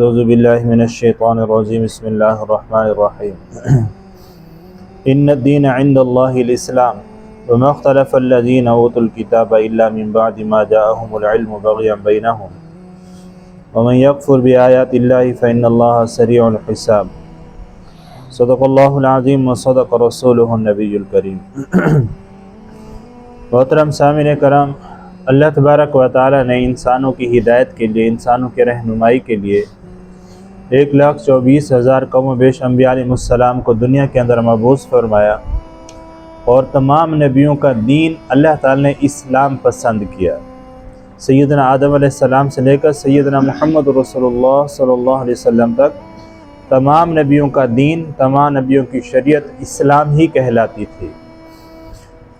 اعوذ باللہ من الشیطان الرجیم بسم اللہ الرحمن الرحیم ان الدین عند اللہ الاسلام وما اختلف الذین اوتوا الکتاب الا من بعد ما جاءهم العلم بغیا بینہم ومن یکفر بآیات اللہ فإن اللہ سریع الحساب صدق اللہ العظیم وصدق رسولہ النبی الکریم۔ محترم سامعین کرام، اللہ تبارک و تعالی نے انسانوں کی ہدایت کے لیے، انسانوں کے رہنمائی کے لیے 1,24,000 کم و بیش انبیاء علیہ السلام کو دنیا کے اندر مبعوث فرمایا، اور تمام نبیوں کا دین اللہ تعالی نے اسلام پسند کیا۔ سیدنا آدم علیہ السلام سے لے کر سیدنا محمد رسول اللہ صلی اللہ علیہ وسلم تک تمام نبیوں کا دین، تمام نبیوں کی شریعت اسلام ہی کہلاتی تھی۔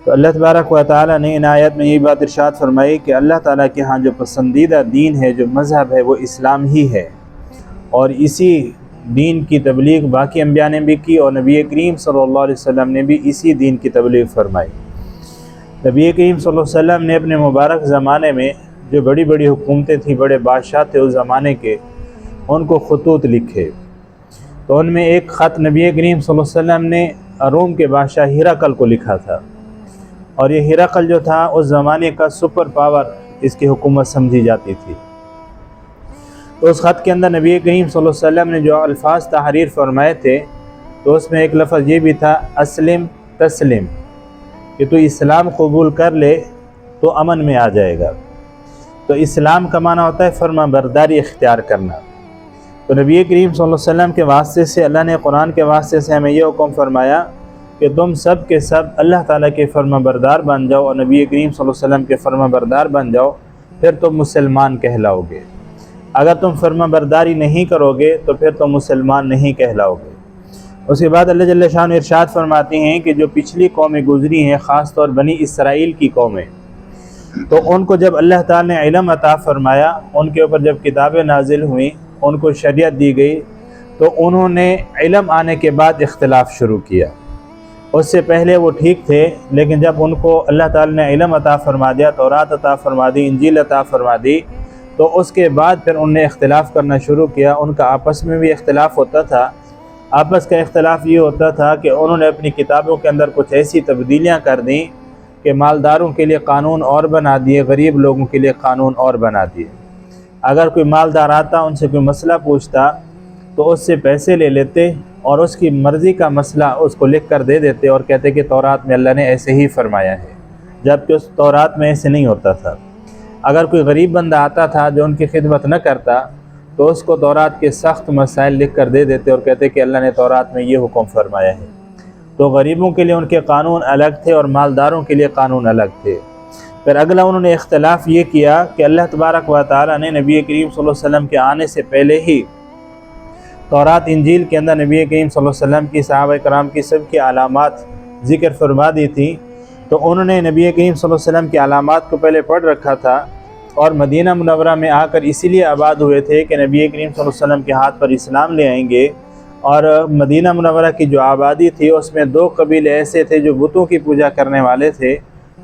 تو اللہ تبارک و تعالی نے ان آیت میں یہ بات ارشاد فرمائی کہ اللہ تعالیٰ کے ہاں جو پسندیدہ دین ہے، جو مذہب ہے، وہ اسلام ہی ہے، اور اسی دین کی تبلیغ باقی انبیاء نے بھی کی، اور نبی کریم صلی اللہ علیہ وسلم نے بھی اسی دین کی تبلیغ فرمائی۔ نبی کریم صلی اللہ علیہ وسلم نے اپنے مبارک زمانے میں جو بڑی بڑی حکومتیں تھیں، بڑے بادشاہ تھے اس زمانے کے، ان کو خطوط لکھے۔ تو ان میں ایک خط نبی کریم صلی اللہ علیہ وسلم نے روم کے بادشاہ ہرقل کو لکھا تھا، اور یہ ہرقل جو تھا اس زمانے کا سپر پاور، اس کی حکومت سمجھی جاتی تھی۔ تو اس خط کے اندر نبی کریم صلی اللہ علیہ وسلم نے جو الفاظ تحریر فرمائے تھے، تو اس میں ایک لفظ یہ بھی تھا، اسلم تسلم، کہ تو اسلام قبول کر لے تو امن میں آ جائے گا۔ تو اسلام کا معنی ہوتا ہے فرما برداری اختیار کرنا۔ تو نبی کریم صلی اللہ علیہ وسلم کے واسطے سے اللہ نے قرآن کے واسطے سے ہمیں یہ حکم فرمایا کہ تم سب کے سب اللہ تعالیٰ کے فرما بردار بن جاؤ، اور نبی کریم صلی اللہ علیہ وسلم کے فرما بردار بن جاؤ، پھر تم مسلمان کہلاؤ گے۔ اگر تم فرما برداری نہیں کرو گے تو پھر تم مسلمان نہیں کہلاؤ گے۔ اس کے بعد اللہ جل شانہ ارشاد فرماتے ہیں کہ جو پچھلی قومیں گزری ہیں، خاص طور بنی اسرائیل کی قومیں، تو ان کو جب اللہ تعالیٰ نے علم عطا فرمایا، ان کے اوپر جب کتابیں نازل ہوئیں، ان کو شریعت دی گئی، تو انہوں نے علم آنے کے بعد اختلاف شروع کیا۔ اس سے پہلے وہ ٹھیک تھے، لیکن جب ان کو اللہ تعالیٰ نے علم عطا فرما دیا، تورات عطا فرما دی، انجیل عطا فرما دی، تو اس کے بعد پھر انہوں نے اختلاف کرنا شروع کیا۔ ان کا آپس میں بھی اختلاف ہوتا تھا۔ آپس کا اختلاف یہ ہوتا تھا کہ انہوں نے اپنی کتابوں کے اندر کچھ ایسی تبدیلیاں کر دیں کہ مالداروں کے لیے قانون اور بنا دیے، غریب لوگوں کے لیے قانون اور بنا دیے۔ اگر کوئی مالدار آتا، ان سے کوئی مسئلہ پوچھتا، تو اس سے پیسے لے لیتے اور اس کی مرضی کا مسئلہ اس کو لکھ کر دے دیتے، اور کہتے کہ تورات میں اللہ نے ایسے ہی فرمایا ہے، جبکہ اس تورات میں ایسے نہیں ہوتا تھا۔ اگر کوئی غریب بندہ آتا تھا جو ان کی خدمت نہ کرتا، تو اس کو تورات کے سخت مسائل لکھ کر دے دیتے اور کہتے کہ اللہ نے تورات میں یہ حکم فرمایا ہے۔ تو غریبوں کے لیے ان کے قانون الگ تھے اور مالداروں کے لیے قانون الگ تھے۔ پھر اگلا انہوں نے اختلاف یہ کیا کہ اللہ تبارک و تعالیٰ نے نبی کریم صلی اللہ علیہ وسلم کے آنے سے پہلے ہی تورات انجیل کے اندر نبی کریم صلی اللہ علیہ وسلم کی، صحابہ کرام کی سب کی علامات ذکر فرما دی تھی۔ تو انہوں نے نبی کریم صلی اللہ علیہ وسلم کی علامات کو پہلے پڑھ رکھا تھا، اور مدینہ منورہ میں آ کر اسی لیے آباد ہوئے تھے کہ نبی کریم صلی اللہ علیہ وسلم کے ہاتھ پر اسلام لے آئیں گے۔ اور مدینہ منورہ کی جو آبادی تھی، اس میں 2 قبیلے ایسے تھے جو بتوں کی پوجا کرنے والے تھے۔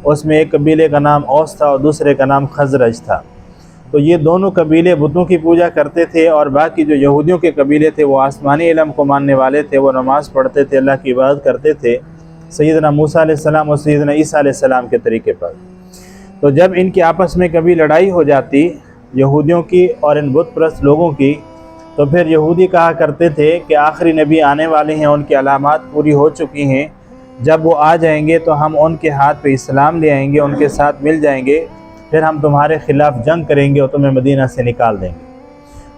اس میں ایک قبیلے کا نام اوس تھا اور دوسرے کا نام خزرج تھا۔ تو یہ دونوں قبیلے بتوں کی پوجا کرتے تھے، اور باقی جو یہودیوں کے قبیلے تھے وہ آسمانی علم کو ماننے والے تھے، وہ نماز پڑھتے تھے، اللہ کی عبادت کرتے تھے سیدنا موسیٰ علیہ السلام اور سیدنا عیسیٰ علیہ السلام کے طریقے پر۔ تو جب ان کی آپس میں کبھی لڑائی ہو جاتی، یہودیوں کی اور ان بت پرست لوگوں کی، تو پھر یہودی کہا کرتے تھے کہ آخری نبی آنے والے ہیں، ان کی علامات پوری ہو چکی ہیں، جب وہ آ جائیں گے تو ہم ان کے ہاتھ پہ اسلام لے آئیں گے، ان کے ساتھ مل جائیں گے، پھر ہم تمہارے خلاف جنگ کریں گے اور تمہیں مدینہ سے نکال دیں گے۔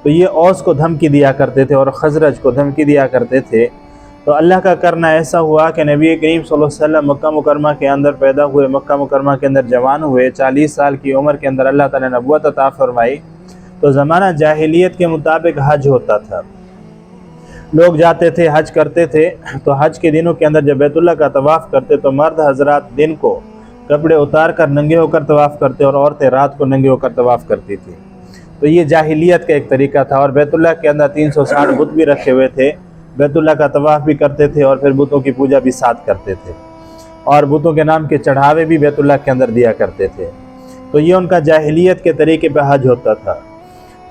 تو یہ اوس کو دھمکی دیا کرتے تھے اور خزرج کو دھمکی دیا کرتے تھے۔ تو اللہ کا کرنا ایسا ہوا کہ نبی کریم صلی اللہ علیہ وسلم مکہ مکرمہ کے اندر پیدا ہوئے، مکہ مکرمہ کے اندر جوان ہوئے، 40 سال کی عمر کے اندر اللہ تعالیٰ نے نبوت عطا فرمائی۔ تو زمانہ جاہلیت کے مطابق حج ہوتا تھا، لوگ جاتے تھے، حج کرتے تھے۔ تو حج کے دنوں کے اندر جب بیت اللہ کا طواف کرتے تو مرد حضرات دن کو کپڑے اتار کر ننگے ہو کر طواف کرتے، اور عورتیں رات کو ننگے ہو کر طواف کرتی تھیں۔ تو یہ جاہلیت کا ایک طریقہ تھا، اور بیت اللہ کے اندر 360 بت بھی رکھے ہوئے تھے، بیت اللہ کا طواف بھی کرتے تھے اور پھر بتوں کی پوجا بھی ساتھ کرتے تھے، اور بتوں کے نام کے چڑھاوے بھی بیت اللہ کے اندر دیا کرتے تھے۔ تو یہ ان کا جاہلیت کے طریقے پہ حج ہوتا تھا۔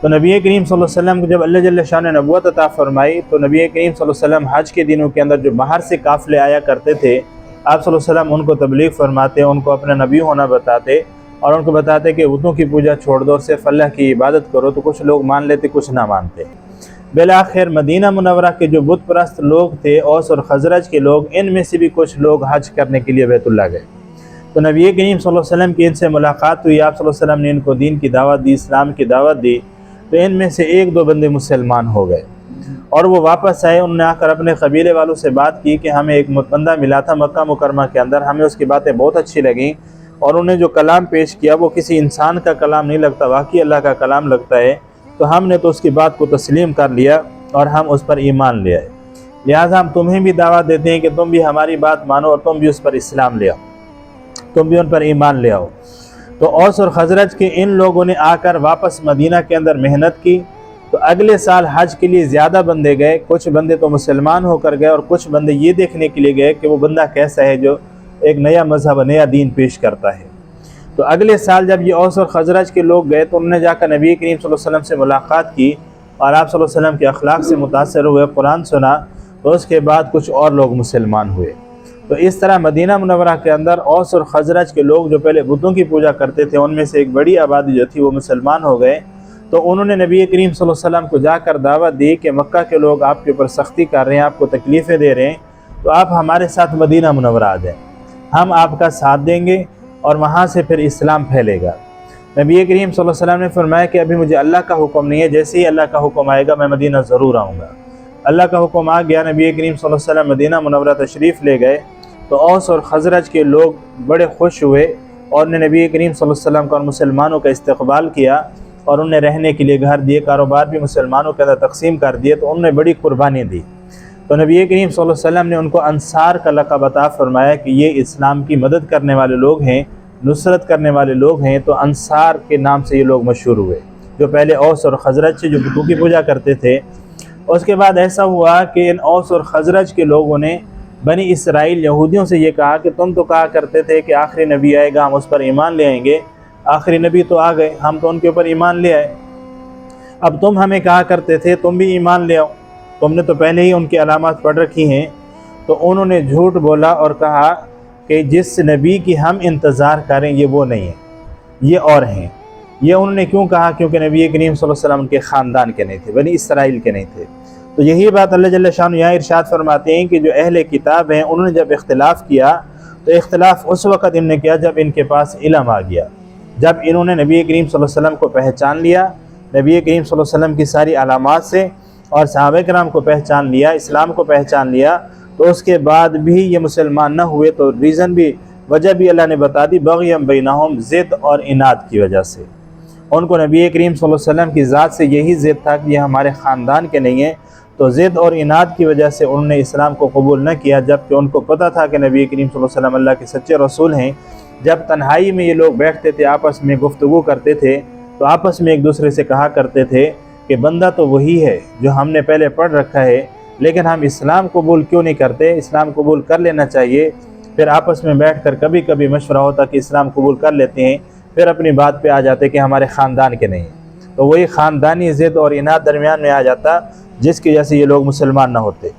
تو نبی کریم صلی اللہ علیہ وسلم کو جب اللہ جل شان نے نبوت عطا فرمائی تو نبی کریم صلی اللہ علیہ وسلم حج کے دنوں کے اندر جو باہر سے قافلے آیا کرتے تھے، آپ صلی اللہ علیہ وسلم ان کو تبلیغ فرماتے، ان کو اپنا نبی ہونا بتاتے اور ان کو بتاتے کہ بتوں کی پوجا چھوڑ دو اور صرف اللہ کی عبادت کرو۔ تو کچھ لوگ مان لیتے، کچھ نہ مانتے۔ بالآخر مدینہ منورہ کے جو بت پرست لوگ تھے، اوس اور خزرج کے لوگ، ان میں سے بھی کچھ لوگ حج کرنے کے لیے بیت اللہ گئے۔ تو نبی کریم صلی اللہ علیہ وسلم کی ان سے ملاقات ہوئی، آپ صلی اللہ علیہ وسلم نے ان کو دین کی دعوت دی، اسلام کی دعوت دی۔ تو ان میں سے ایک دو بندے مسلمان ہو گئے اور وہ واپس آئے۔ انہوں نے آ کر اپنے قبیلے والوں سے بات کی کہ ہمیں ایک بندہ ملا تھا مکہ مکرمہ کے اندر، ہمیں اس کی باتیں بہت اچھی لگیں اور انہوں نے جو کلام پیش کیا وہ کسی انسان کا کلام نہیں لگتا، واقعی اللہ کا کلام لگتا ہے۔ تو ہم نے تو اس کی بات کو تسلیم کر لیا اور ہم اس پر ایمان لے آئے، لہٰذا ہم تمہیں بھی دعوت دیتے ہیں کہ تم بھی ہماری بات مانو اور تم بھی اس پر اسلام لے آؤ، تم بھی ان پر ایمان لے آؤ۔ تو اوس اور خزرج کے ان لوگوں نے آ کر واپس مدینہ کے اندر محنت کی۔ تو اگلے سال حج کے لیے زیادہ بندے گئے، کچھ بندے تو مسلمان ہو کر گئے اور کچھ بندے یہ دیکھنے کے لیے گئے کہ وہ بندہ کیسا ہے جو ایک نیا مذہب نیا دین پیش کرتا ہے۔ تو اگلے سال جب یہ اوس اور خزرج کے لوگ گئے تو انہوں نے جا کر نبی کریم صلی اللہ علیہ وسلم سے ملاقات کی اور آپ صلی اللہ علیہ وسلم کے اخلاق سے متاثر ہوئے، قرآن سنا۔ تو اس کے بعد کچھ اور لوگ مسلمان ہوئے۔ تو اس طرح مدینہ منورہ کے اندر اوس اور خزرج کے لوگ جو پہلے بتوں کی پوجا کرتے تھے، ان میں سے ایک بڑی آبادی جو تھی وہ مسلمان ہو گئے۔ تو انہوں نے نبی کریم صلی اللہ علیہ وسلم کو جا کر دعوت دی کہ مکہ کے لوگ آپ کے اوپر سختی کر رہے ہیں، آپ کو تکلیفیں دے رہے ہیں، تو آپ ہمارے ساتھ مدینہ منورہ آ جائیں، ہم آپ کا ساتھ دیں گے اور وہاں سے پھر اسلام پھیلے گا۔ نبی کریم صلی اللہ علیہ وسلم نے فرمایا کہ ابھی مجھے اللہ کا حکم نہیں ہے، جیسے ہی اللہ کا حکم آئے گا میں مدینہ ضرور آؤں گا۔ اللہ کا حکم آ گیا، نبی کریم صلی اللہ علیہ وسلم مدینہ منورہ تشریف لے گئے۔ تو اوس اور خزرج کے لوگ بڑے خوش ہوئے اور نے نبی کریم صلی اللہ علیہ وسلم کا اور مسلمانوں کا استقبال کیا اور انہیں رہنے کے لیے گھر دیے، کاروبار بھی مسلمانوں کے اندر تقسیم کر دیے۔ تو انہوں نے بڑی قربانی دی۔ تو نبی کریم صلی اللہ علیہ وسلم نے ان کو انصار کا لقب عطا فرمایا کہ یہ اسلام کی مدد کرنے والے لوگ ہیں، نصرت کرنے والے لوگ ہیں۔ تو انصار کے نام سے یہ لوگ مشہور ہوئے، جو پہلے اوس اور خزرج سے جو بتوں کی پوجا کرتے تھے۔ اس کے بعد ایسا ہوا کہ ان اوس اور خزرج کے لوگوں نے بنی اسرائیل یہودیوں سے یہ کہا کہ تم تو کہا کرتے تھے کہ آخری نبی آئے گا ہم اس پر ایمان لے آئیں گے، آخری نبی تو آ گئے، ہم تو ان کے اوپر ایمان لے آئے، اب تم ہمیں کہا کرتے تھے تم بھی ایمان لے آؤ، تم نے تو پہلے ہی ان کی علامات پڑھ رکھی ہیں۔ تو انہوں نے جھوٹ بولا اور کہا کہ جس نبی کی ہم انتظار کریں یہ وہ نہیں ہے، یہ اور ہیں۔ یہ انہوں نے کیوں کہا؟ کیونکہ نبی کریم صلی اللہ علیہ وسلم کے خاندان کے نہیں تھے، بنی اسرائیل کے نہیں تھے۔ تو یہی بات اللہ جل شانہ یہاں ارشاد فرماتے ہیں کہ جو اہل کتاب ہیں انہوں نے جب اختلاف کیا تو اختلاف اس وقت انہوں نے کیا جب ان کے پاس علم آ گیا، جب انہوں نے نبی کریم صلی اللہ علیہ وسلم کو پہچان لیا، نبی کریم صلی اللہ علیہ وسلم کی ساری علامات سے، اور صحابہ کرام کو پہچان لیا، اسلام کو پہچان لیا، تو اس کے بعد بھی یہ مسلمان نہ ہوئے۔ تو ریزن بھی، وجہ بھی اللہ نے بتا دی، بغیم بینہم، ضد اور اناد کی وجہ سے۔ ان کو نبی کریم صلی اللہ علیہ وسلم کی ذات سے یہی ضد تھا کہ یہ ہمارے خاندان کے نہیں ہیں، تو ضد اور اناد کی وجہ سے انہوں نے اسلام کو قبول نہ کیا، جبکہ ان کو پتہ تھا کہ نبی کریم صلی اللہ علیہ وسلم اللہ کے سچے رسول ہیں۔ جب تنہائی میں یہ لوگ بیٹھتے تھے، آپس میں گفتگو کرتے تھے، تو آپس میں ایک دوسرے سے کہا کرتے تھے کہ بندہ تو وہی ہے جو ہم نے پہلے پڑھ رکھا ہے، لیکن ہم اسلام قبول کیوں نہیں کرتے؟ اسلام قبول کر لینا چاہیے۔ پھر آپس میں بیٹھ کر کبھی کبھی مشورہ ہوتا کہ اسلام قبول کر لیتے ہیں، پھر اپنی بات پہ آ جاتے کہ ہمارے خاندان کے نہیں ہیں، تو وہی خاندانی ضد اور اناد درمیان میں آ جاتا، جس کی وجہ سے یہ لوگ مسلمان نہ ہوتے۔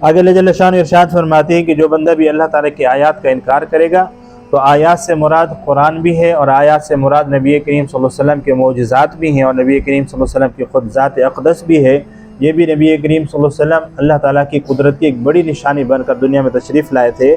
آگے اللہ جل شانہ ارشاد فرماتے ہیں کہ جو بندہ بھی اللہ تعالیٰ کی آیات کا انکار کرے گا، تو آیات سے مراد قرآن بھی ہے اور آیات سے مراد نبی کریم صلی اللہ علیہ وسلم کے معجزات بھی ہیں، اور نبی کریم صلی اللہ علیہ وسلم کی خود ذات اقدس بھی ہے۔ یہ بھی نبی کریم صلی اللہ علیہ وسلم اللہ تعالیٰ کی قدرت کی ایک بڑی نشانی بن کر دنیا میں تشریف لائے تھے۔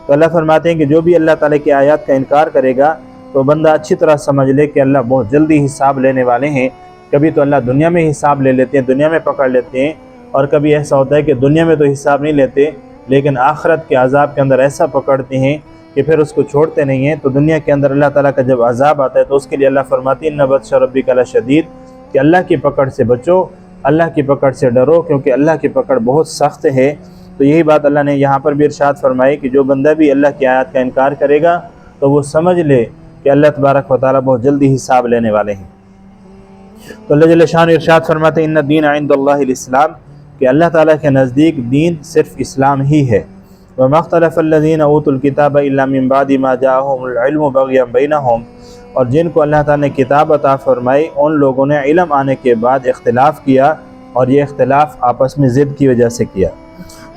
تو اللہ فرماتے ہیں کہ جو بھی اللہ تعالیٰ کی آیات کا انکار کرے گا تو بندہ اچھی طرح سمجھ لے کہ اللہ بہت جلدی حساب لینے والے ہیں۔ کبھی تو اللہ دنیا میں حساب لے لیتے ہیں، دنیا میں پکڑ لیتے ہیں، اور کبھی ایسا ہوتا ہے کہ دنیا میں تو حساب نہیں لیتے لیکن آخرت کے عذاب کے اندر ایسا پکڑتے ہیں کہ پھر اس کو چھوڑتے نہیں ہیں۔ تو دنیا کے اندر اللہ تعالیٰ کا جب عذاب آتا ہے تو اس کے لیے اللہ فرماتی ہے ان بطش ربک لشدید، کہ اللہ کی پکڑ سے بچو، اللہ کی پکڑ سے ڈرو، کیونکہ اللہ کی پکڑ بہت سخت ہے۔ تو یہی بات اللہ نے یہاں پر بھی ارشاد فرمائی کہ جو بندہ بھی اللہ کی آیات کا انکار کرے گا تو وہ سمجھ لے کہ اللہ تبارک و تعالیٰ بہت جلدی حساب لینے والے ہیں۔ تو اللہ جل شانہ ارشاد فرماتے ہیں ان الدین عند اللہ الاسلام، کہ اللہ تعالیٰ کے نزدیک دین صرف اسلام ہی ہے۔ وما اختلف الذین اوتوا الکتاب الا من بعد ما جاءهم العلم بغیا بینہم، اور جن کو اللہ تعالیٰ نے کتاب عطا فرمائی ان لوگوں نے علم آنے کے بعد اختلاف کیا، اور یہ اختلاف آپس میں ضد کی وجہ سے کیا۔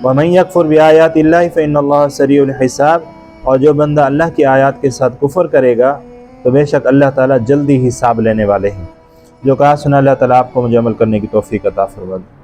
وَمَن يَكْفُرْ بِآيَاتِ اللَّهِ فَإِنَّ اللَّهَ سَرِيعُ الْحِسَابِ، اور جو بندہ اللہ کی آیات کے ساتھ کفر کرے گا تو بے شک اللہ تعالیٰ جلدی حساب لینے والے ہیں۔ جو کہا سنا اللہ تعالیٰ آپ کو مجھے عمل کرنے کی توفیق عطا فرمائے۔